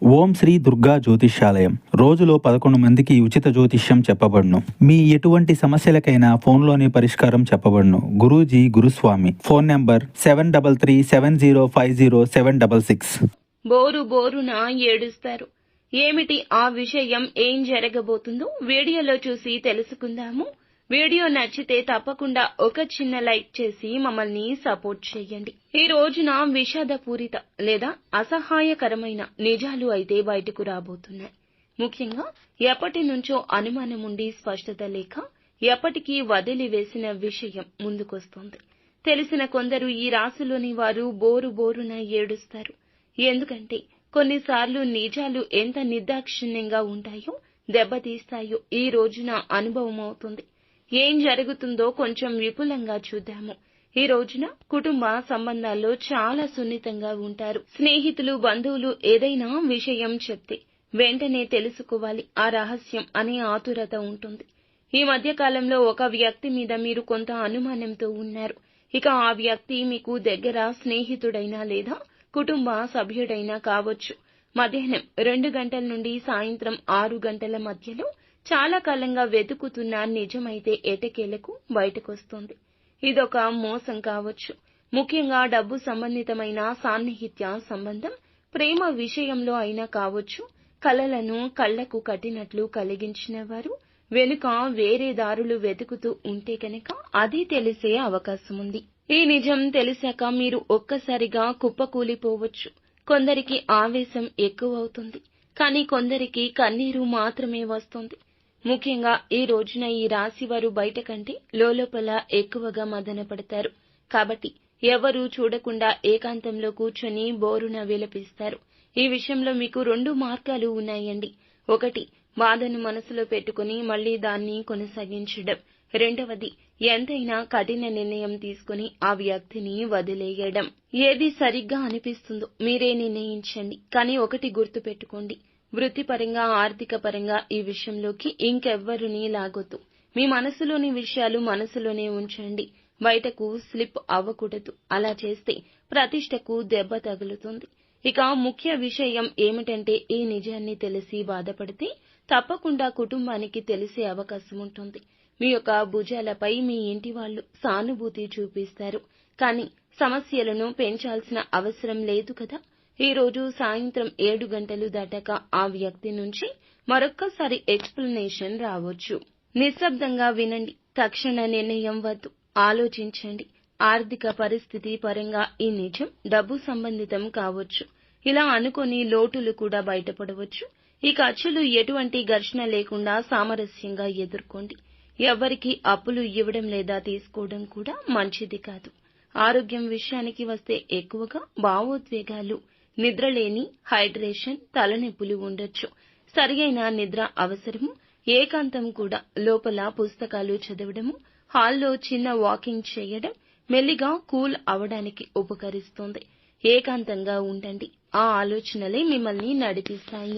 ఓం శ్రీ దుర్గా జ్యోతిష్యాలయం. రోజులో 11 మందికి ఉచిత జ్యోతిష్యం చెప్పబడును. మీ ఎటువంటి సమస్యలకైనా ఫోన్లోనే పరిష్కారం చెప్పబడును. గురూజీ గురుస్వామి. Phone number 7337050766. బోరు బోరున ఏడుస్తారు. ఏమిటి ఆ విషయం, ఏం జరగబోతుందో వీడియోలో చూసి తెలుసుకుందాము. వీడియో నచ్చితే తప్పకుండా ఒక చిన్న లైక్ చేసి మమ్మల్ని సపోర్ట్ చేయండి. ఈ రోజున విషాదపూరిత లేదా అసహాయకరమైన నిజాలు అయితే బయటకు రాబోతున్నాయి. ముఖ్యంగా ఎప్పటి నుంచో అనుమానం ఉండి స్పష్టత లేక ఎప్పటికీ వదిలివేసిన విషయం ముందుకొస్తోంది. తెలిసిన కొందరు ఈ రాశిలోని వారు బోరు బోరున ఏడుస్తారు. ఎందుకంటే కొన్నిసార్లు నిజాలు ఎంత నిర్దాక్షిణ్యంగా ఉంటాయో, దెబ్బతీస్తాయో ఈ రోజున అనుభవం అవుతుంది. ఏం జరుగుతుందో కొంచెం విపులంగా చూద్దాము. ఈ రోజున కుటుంబ సంబంధాల్లో చాలా సున్నితంగా ఉంటారు. స్నేహితులు, బంధువులు ఏదైనా విషయం చెప్తే వెంటనే తెలుసుకోవాలి ఆ రహస్యం అనే ఆతురత ఉంటుంది. ఈ మధ్య కాలంలో ఒక వ్యక్తి మీద మీరు కొంత అనుమానంతో ఉన్నారు. ఇక ఆ వ్యక్తి మీకు దగ్గర స్నేహితుడైనా లేదా కుటుంబ సభ్యుడైనా కావచ్చు. మధ్యాహ్నం 2 గంటల నుండి సాయంత్రం 6 గంటల మధ్యలో చాలా కాలంగా వెతుకుతున్న నిజమైతే ఎటకేలకు బయటకొస్తుంది. ఇదొక మోసం కావచ్చు. ముఖ్యంగా డబ్బు సంబంధితమైన సాన్నిహిత్య సంబంధం, ప్రేమ విషయంలో అయినా కావచ్చు. కలలను కళ్లకు కట్టినట్లు కలిగించిన వారు వెనుక వేరే దారులు వెతుకుతూ ఉంటే కనుక అది తెలిసే అవకాశం ఉంది. ఈ నిజం తెలిసాక మీరు ఒక్కసారిగా కుప్పకూలిపోవచ్చు. కొందరికి ఆవేశం ఎక్కువవుతుంది, కానీ కొందరికి కన్నీరు మాత్రమే వస్తుంది. ముఖ్యంగా ఈ రోజున ఈ రాశి వారు బయట కంటే లోలోపల ఎక్కువగా మదన పడతారు. కాబట్టి ఎవరూ చూడకుండా ఏకాంతంలో కూర్చొని బోరున విలపిస్తారు. ఈ విషయంలో మీకు 2 మార్గాలు ఉన్నాయండి. ఒకటి, బాధను మనసులో పెట్టుకుని మళ్లీ దాన్ని కొనసాగించడం. రెండవది, ఎంతైనా కఠిన నిర్ణయం తీసుకుని ఆ వ్యక్తిని వదిలేయడం. ఏది సరిగ్గా అనిపిస్తుందో మీరే నిర్ణయించండి. కానీ ఒకటి గుర్తు పెట్టుకోండి, వృత్తిపరంగా, ఆర్థిక పరంగా ఈ విషయంలోకి ఇంకెవ్వరినీ లాగొద్దు. మీ మనసులోని విషయాలు మనసులోనే ఉంచండి. బయటకు స్లిప్ అవ్వకూడదు. అలా చేస్తే ప్రతిష్టకు దెబ్బ తగులుతుంది. ఇక ముఖ్య విషయం ఏమిటంటే ఈ నిజాన్ని తెలిసి బాధపడితే తప్పకుండా కుటుంబానికి తెలిసే అవకాశం ఉంటుంది. మీ యొక్క భుజాలపై మీ ఇంటి వాళ్ళు సానుభూతి చూపిస్తారు. కానీ సమస్యలను పెంచాల్సిన అవసరం లేదు కదా. ఈ రోజు సాయంత్రం 7 గంటలు దాటాక ఆ వ్యక్తి నుంచి మరొక్కసారి ఎక్స్ప్లెనేషన్ రావచ్చు. నిశ్శబ్దంగా వినండి. తక్షణ నిర్ణయం వద్దు. ఆలోచించండి. ఆర్థిక పరిస్థితి పరంగా ఈ నిజం డబ్బు సంబంధితం కావచ్చు. ఇలా అనుకొని లోటులు కూడా బయటపడవచ్చు. ఈ ఖర్చులు ఎటువంటి ఘర్షణ లేకుండా సామరస్యంగా ఎదుర్కోండి. ఎవ్వరికీ అప్పులు ఇవ్వడం లేదా తీసుకోవడం కూడా మంచిది కాదు. ఆరోగ్యం విషయానికి వస్తే ఎక్కువగా భావోద్వేగాలు, నిద్రలేని, హైడ్రేషన్, తలనొప్పులు ఉండొచ్చు. సరియైన నిద్ర అవసరము. ఏకాంతం కూడా. లోపల పుస్తకాలు చదవడము, హాల్లో చిన్న వాకింగ్ చేయడం మెల్లిగా కూల్ అవడానికి ఉపకరిస్తుంది. ఏకాంతంగా ఉండండి. ఆ ఆలోచనలే మిమ్మల్ని నడిపిస్తాయి.